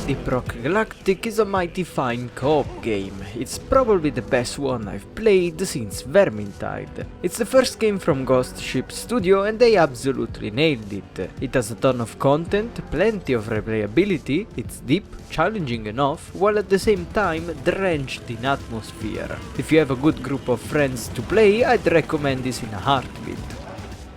Deep Rock Galactic is a mighty fine co-op game. It's probably the best one I've played since Vermintide. It's the first game from Ghost Ship Studio and they absolutely nailed it. It has a ton of content, plenty of replayability, it's deep, challenging enough, while at the same time drenched in atmosphere. If you have a good group of friends to play, I'd recommend this in a heartbeat.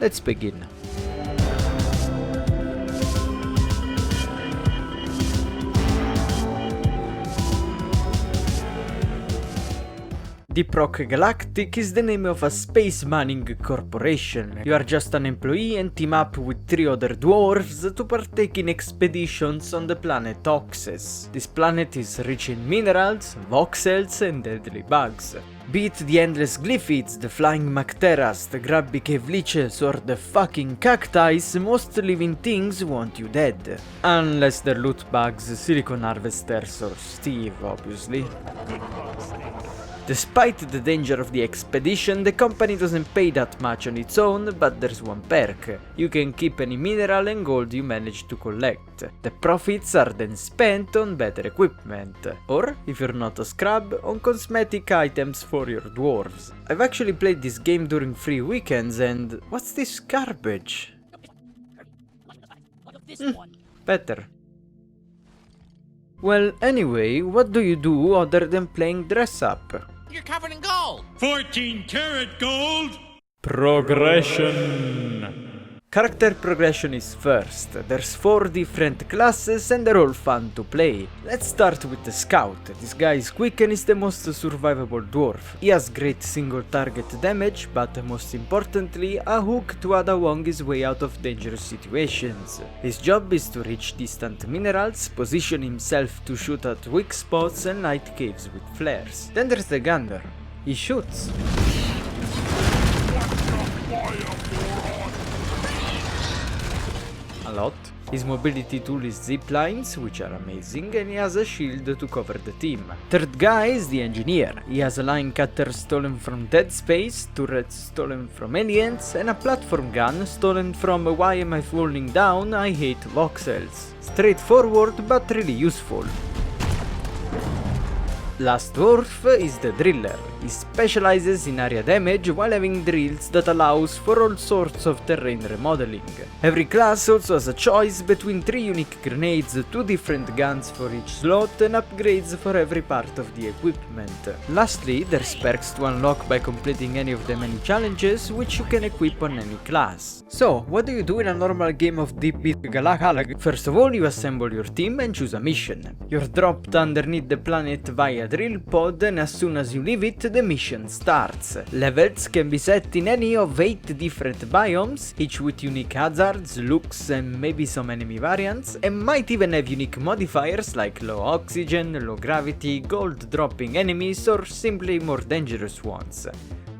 Let's begin. Deep Rock Galactic is the name of a space mining corporation. You are just an employee and team up with 3 other dwarves to partake in expeditions on the planet Oxus. This planet is rich in minerals, voxels and deadly bugs. Be it the endless glyphids, the flying Macteras, the grabby cave leeches or the fucking cacti, most living things want you dead. Unless they're loot bags, silicon harvesters or Steve, obviously. Despite the danger of the expedition, the company doesn't pay that much on its own, but there's one perk. You can keep any mineral and gold you manage to collect. The profits are then spent on better equipment, or, if you're not a scrub, on cosmetic items for your dwarves. I've actually played this game during free weekends and... what's this garbage? Better. Well, anyway, what do you do other than playing dress up? You're covered in gold! 14 karat gold! Progression. Character progression is first. There's 4 different classes and they're all fun to play. Let's start with the Scout. This guy is quick and is the most survivable dwarf. He has great single target damage, but most importantly, a hook to add along his way out of dangerous situations. His job is to reach distant minerals, position himself to shoot at weak spots and light caves with flares. Then there's the Gunner. He shoots. A lot. His mobility tool is zip lines, which are amazing, and he has a shield to cover the team. Third guy is the Engineer. He has a line cutter stolen from Dead Space, turrets stolen from Aliens, and a platform gun stolen from Why Am I Falling Down? I Hate Voxels. Straightforward but really useful. Last dwarf is the Driller. He specializes in area damage while having drills that allows for all sorts of terrain remodeling. Every class also has a choice between 3 unique grenades, 2 different guns for each slot and upgrades for every part of the equipment. Lastly, there's perks to unlock by completing any of the many challenges which you can equip on any class. So, what do you do in a normal game of Deep Galactic? First of all, you assemble your team and choose a mission. You're dropped underneath the planet via drill pod and as soon as you leave it, the mission starts. Levels can be set in any of 8 different biomes, each with unique hazards, looks and maybe some enemy variants, and might even have unique modifiers like low oxygen, low gravity, gold dropping enemies or simply more dangerous ones.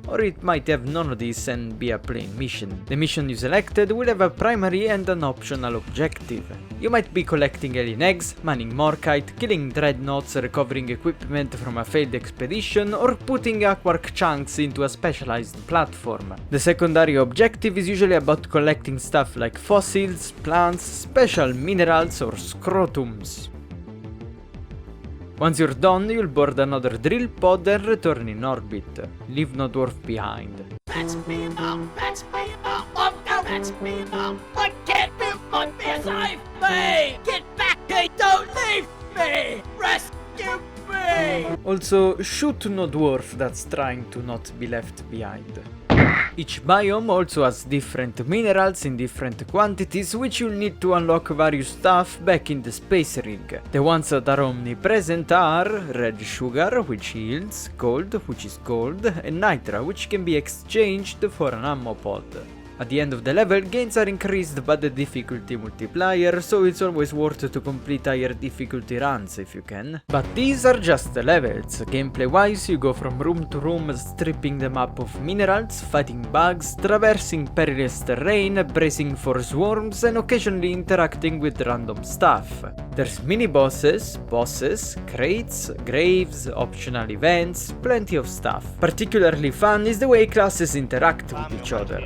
Or it might have none of these and be a plain mission. The mission you selected will have a primary and an optional objective. You might be collecting alien eggs, mining Morkite, killing dreadnoughts, recovering equipment from a failed expedition, or putting Aquark chunks into a specialized platform. The secondary objective is usually about collecting stuff like fossils, plants, special minerals, or scrotums. Once you're done, you'll board another drill pod and return in orbit. Leave no dwarf behind. That's me now! That's me now! Oh no, that's me now! I can't move my behind me! Get back! Hey, don't leave me! Rescue me! Also, shoot no dwarf that's trying to not be left behind. Each biome also has different minerals in different quantities which you'll need to unlock various stuff back in the space ring. The ones that are omnipresent are red sugar, which heals, gold, which is gold, and nitra, which can be exchanged for an ammo pod. At the end of the level, gains are increased by the difficulty multiplier, so it's always worth to complete higher difficulty runs if you can. But these are just the levels. Gameplay wise, you go from room to room stripping the map of minerals, fighting bugs, traversing perilous terrain, bracing for swarms, and occasionally interacting with random stuff. There's mini-bosses, bosses, crates, graves, optional events, plenty of stuff. Particularly fun is the way classes interact with each other.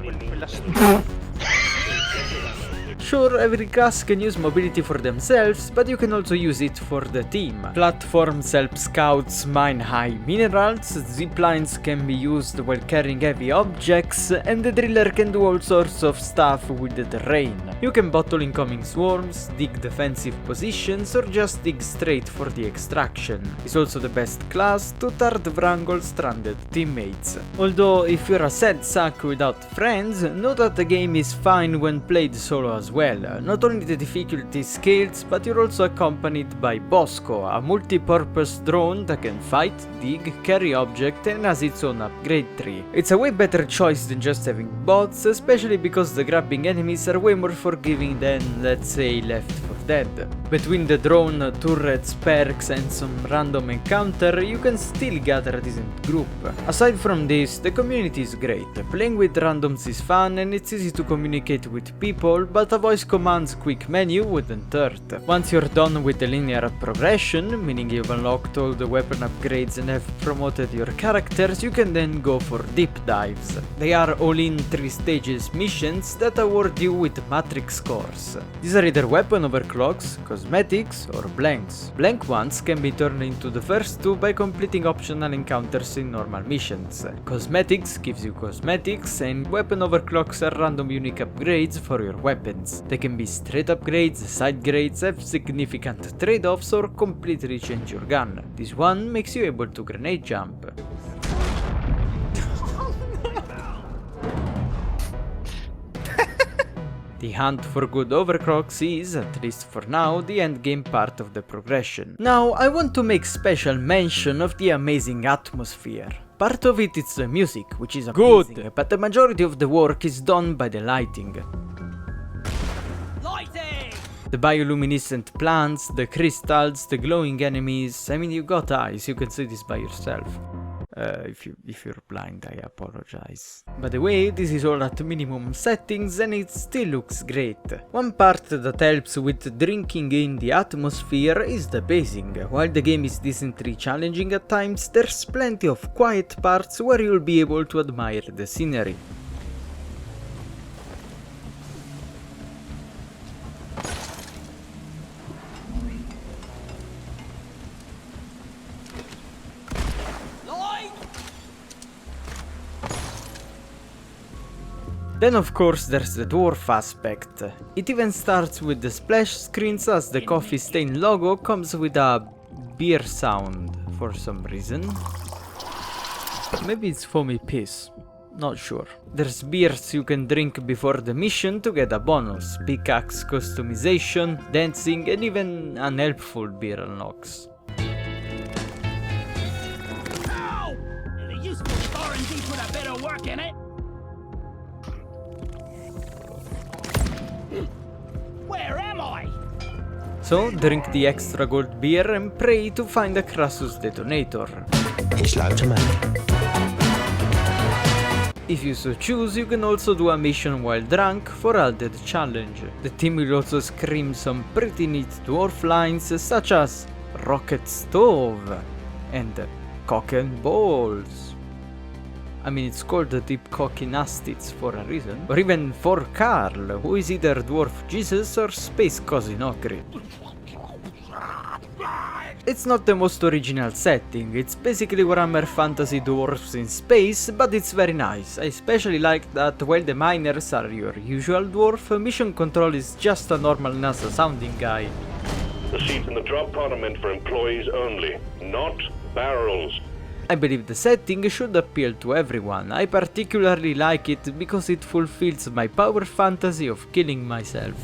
Sure, every class can use mobility for themselves, but you can also use it for the team. Platforms help scouts mine high minerals, ziplines can be used while carrying heavy objects, and the driller can do all sorts of stuff with the terrain. You can bottle incoming swarms, dig defensive positions, or just dig straight for the extraction. It's also the best class to third wrangle stranded teammates. Although if you're a sad sack without friends, know that the game is fine when played solo as well. Not only the difficulty scales, but you're also accompanied by Bosco, a multi-purpose drone that can fight, dig, carry objects and has its own upgrade tree. It's a way better choice than just having bots, especially because the grabbing enemies are way more forgiving than, let's say, Left 4 Dead. Between the drone, turrets, perks and some random encounter, you can still gather a decent group. Aside from this, the community is great. Playing with randoms is fun and it's easy to communicate with people, but a voice command's quick menu wouldn't hurt. Once you're done with the linear progression, meaning you've unlocked all the weapon upgrades and have promoted your characters, you can then go for deep dives. They are all-in 3 stages missions that award you with matrix scores. These are either weapon overclocks, cosmetics or blanks. Blank ones can be turned into the first 2 by completing optional encounters in normal missions. Cosmetics gives you cosmetics and weapon overclocks are random unique upgrades for your weapons. They can be straight upgrades, side grades, have significant trade-offs or completely change your gun. This one makes you able to grenade jump. The hunt for good overclocks is, at least for now, the endgame part of the progression. Now, I want to make special mention of the amazing atmosphere. Part of it is the music, which is amazing, good, but the majority of the work is done by the lighting. Lighting! The bioluminescent plants, the crystals, the glowing enemies, I mean you got eyes, you can see this by yourself. If you're blind, I apologize. By the way, this is all at minimum settings and it still looks great. One part that helps with drinking in the atmosphere is the pacing. While the game is decently challenging at times, there's plenty of quiet parts where you'll be able to admire the scenery. Then of course there's the dwarf aspect. It even starts with the splash screens as the Coffee Stain logo comes with a beer sound for some reason. Maybe it's foamy piss, not sure. There's beers you can drink before the mission to get a bonus, pickaxe customization, dancing and even unhelpful beer unlocks. Ow! The useful R&D put a bit of work in it. Where am I? So, drink the extra gold beer and pray to find a Crassus detonator. It's loads of money. If you so choose, you can also do a mission while drunk for added challenge. The team will also scream some pretty neat dwarf lines such as rocket stove and cock and balls. I mean, it's called the Deep Cocky Nastids for a reason. Or even for Carl, who is either Dwarf Jesus or Space Cosinocri. It's not the most original setting, it's basically Warhammer Fantasy Dwarfs in space, but it's very nice. I especially like that while the miners are your usual dwarf, mission control is just a normal NASA sounding guy. The seat in the drop pod are meant for employees only, not barrels. I believe the setting should appeal to everyone. I particularly like it because it fulfills my power fantasy of killing myself.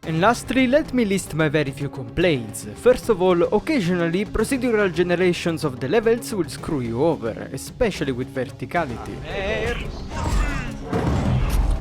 And lastly, let me list my very few complaints. First of all, occasionally procedural generations of the levels will screw you over, especially with verticality.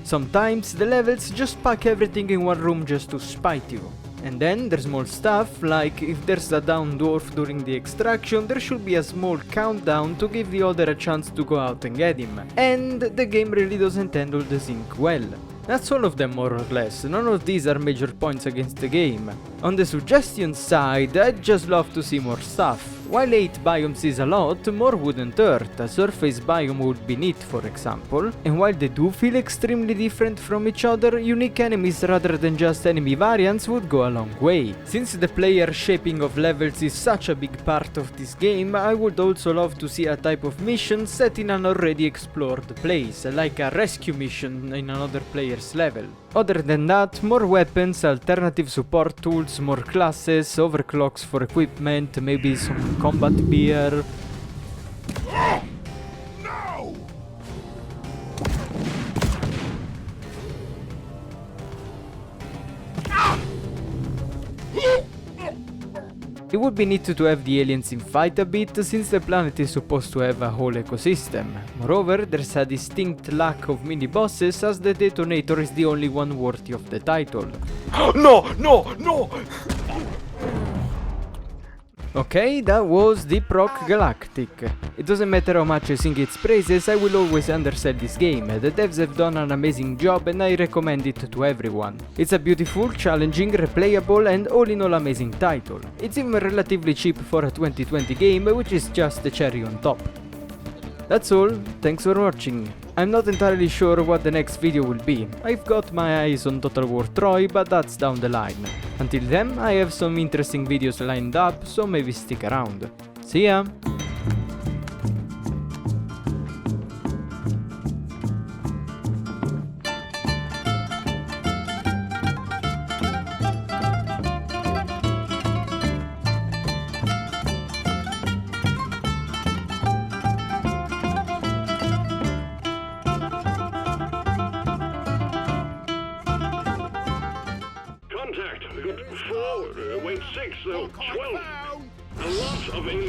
Sometimes the levels just pack everything in one room just to spite you. And then there's more stuff, like if there's a down dwarf during the extraction, there should be a small countdown to give the other a chance to go out and get him. And the game really doesn't handle the sync well. That's all of them more or less, none of these are major points against the game. On the suggestion side, I'd just love to see more stuff. While 8 biomes is a lot, more wouldn't hurt. A surface biome would be neat, for example, and while they do feel extremely different from each other, unique enemies rather than just enemy variants would go a long way. Since the player shaping of levels is such a big part of this game, I would also love to see a type of mission set in an already explored place, like a rescue mission in another player's level. Other than that, more weapons, alternative support tools, more classes, overclocks for equipment, maybe some combat beer. It would be neat to have the aliens infight a bit, since the planet is supposed to have a whole ecosystem. Moreover, there's a distinct lack of mini-bosses, as the detonator is the only one worthy of the title. No! No! No! Okay, that was Deep Rock Galactic. It doesn't matter how much I sing its praises, I will always undersell this game. The devs have done an amazing job and I recommend it to everyone. It's a beautiful, challenging, replayable and all in all amazing title. It's even relatively cheap for a 2020 game, which is just the cherry on top. That's all, thanks for watching. I'm not entirely sure what the next video will be. I've got my eyes on Total War Troy, but that's down the line. Until then, I have some interesting videos lined up, so maybe stick around. See ya! Contact. Good 4. Wait, 6. 12. A lot of aliens.